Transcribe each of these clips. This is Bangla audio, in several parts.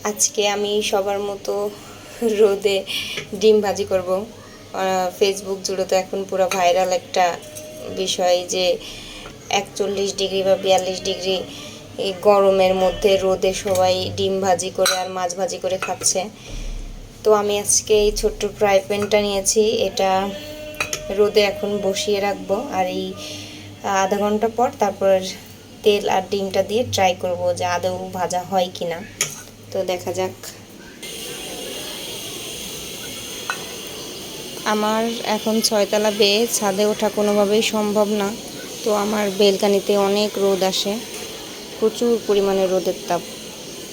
আজকে আমি সবার মতো রোদে ডিম ভাজি করব। ফেসবুক জুড়ে তো এখন পুরো ভাইরাল একটা বিষয় যে 41 ডিগ্রি বা 42 ডিগ্রি এই গরমের মধ্যে রোদে সবাই ডিম ভাজি করে আর মাছ ভাজি করে খাচ্ছে। তো আমি আজকে এই ছোট্ট ফ্রাই প্যানটা নিয়েছি, এটা রোদে এখন বসিয়ে রাখবো আর এই আধা ঘন্টা পর তারপর তেল আর ডিমটা দিয়ে ট্রাই করব যে আদৌ ভাজা হয় কিনা। তো দেখা যাক। আমার এখন 6 তলা বেয়ে ছাদে ওঠা কোনোভাবেই সম্ভব না। তো আমার বেলকানিতে অনেক রোদ আসে, প্রচুর পরিমাণে রোদের তাপ।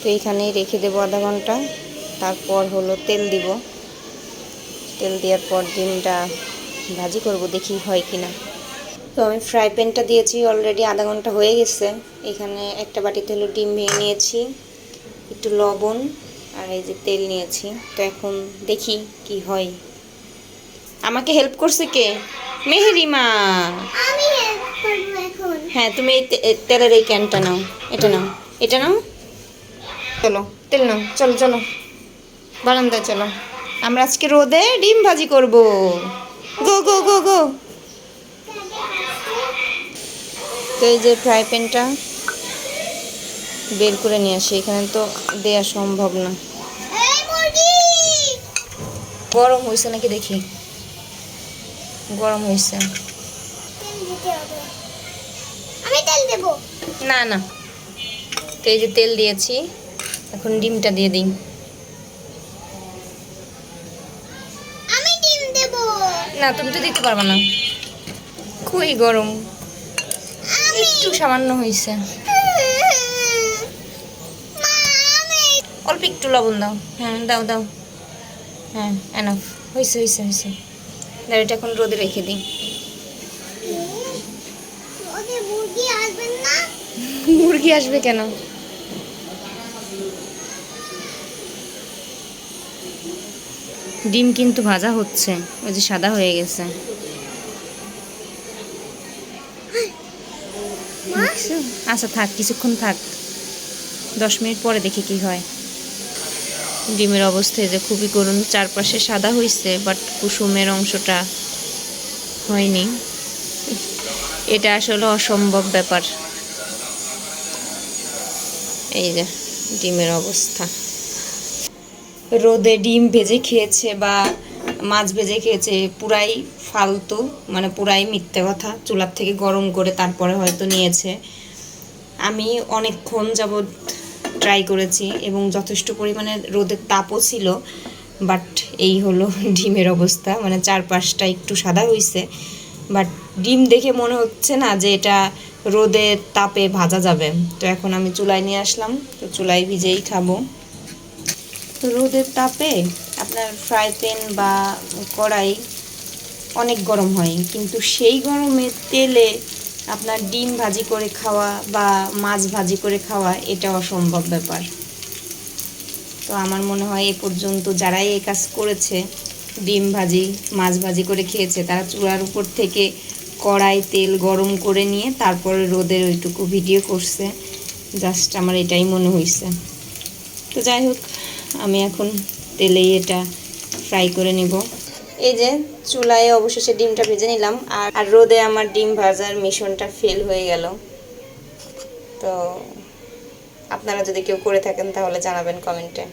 তো এইখানেই রেখে দেবো আধা ঘন্টা, তারপর হলো তেল দিব। তেল দেওয়ার পর ডিমটা ভাজি করব, দেখি হয় কিনা। তো আমি ফ্রাই প্যানটা দিয়েছি, অলরেডি আধা ঘন্টা হয়ে গেছে। এখানে একটা বাটিতে হলো ডিম ভেঙে নিয়েছি, একটু লবণ আর এই যে তেল নিয়েছি। তো এখন দেখি কি হয়। আমাকে হেল্প করছে কে? মেহেরিমা। আমি হেল্প করব এখন। হ্যাঁ, তুমি এই তেলের এই ক্যানটা নাও, এটা নাও, এটা নাও। চলো তেল নাও, চলো চলো বারান্দায় চলো। আমরা আজকে রোদে ডিম ভাজি করব। গো গো গো গো। তো এই যে ফ্রাই প্যানটা বের করে নিয়ে আসি, এখানে তো দেয়া সম্ভব না। এই মুরগি গরম হয়েছে নাকি দেখি। গরম হয়েছে। তেল দিতে হবে। আমি তেল দেব। না না, তো এই যে তেল দিয়েছি, এখন ডিমটা দিয়ে দিই। আমি ডিম দেব। না, তুমি তো দিতে পারবে না, খুবই গরম। একটু সামান্য হয়েছে, মা আমি অল্প একটু লবণ দাও। হ্যাঁ দাও দাও, হ্যাঁ এনাফ হয়েছে হয়েছে হয়েছে। দাঁড়িটা এখন রোদে রেখে দিই। ওদের মুরগি আসবেন না। মুরগি আসবে কেন? ডিম কিন্তু ভাজা হচ্ছে, ওই যে সাদা হয়ে গেছে। দেখছো? আচ্ছা থাক, কিছুক্ষণ থাক, 10 মিনিট পরে দেখি কি হয়। ডিমের অবস্থা যে খুবই করুণ, চারপাশে সাদা হয়েছে বাট কুসুমের অংশটা হয়নি। এটা আসলে অসম্ভব ব্যাপার। এই যে ডিমের অবস্থা। রোদে ডিম ভেজে খেয়েছে বা মাছ ভেজে খেয়েছে পুরাই ফালতু, মানে পুরাই মিথ্যে কথা। চুলার থেকে গরম করে তারপরে হয়তো নিয়েছে। আমি অনেকক্ষণ যাবৎ ট্রাই করেছি এবং যথেষ্ট পরিমাণে রোদের তাপও ছিল, বাট এই হলো ডিমের অবস্থা। মানে চারপাশটা একটু সাদা হয়েছে, বাট ডিম দেখে মনে হচ্ছে না যে এটা রোদের তাপে ভাজা যাবে। তো এখন আমি চুলায় নিয়ে আসলাম, তো চুলায় ভিজেই খাবো। তো রোদের তাপে আপনার ফ্রাই প্যান বা কড়াই অনেক গরম হয়, কিন্তু সেই গরমে তেলে আপনার ডিম ভাজি করে খাওয়া বা মাছ ভাজি করে খাওয়া এটা অসম্ভব ব্যাপার। তো আমার মনে হয় এ পর্যন্ত যারাই এই কাজ করেছে, ডিম ভাজি মাছ ভাজি করে খেয়েছে, তারা চুলার উপর থেকে কড়াই তেল গরম করে নিয়ে তারপরে রোদের ওইটুকু ভিডিও করছে। জাস্ট আমার এটাই মনে হয়েছে। তো যাই হোক, আমি এখন তেলেই এটা ফ্রাই করে নিব। এই যে চুলায় অবশেষে ডিমটা ভেজে নিলাম, আর রোদে আমার ডিম ভাজার মিশনটা ফেল হয়ে গেল। তো আপনারা যদি কেউ করে থাকেন তাহলে জানাবেন কমেন্টে।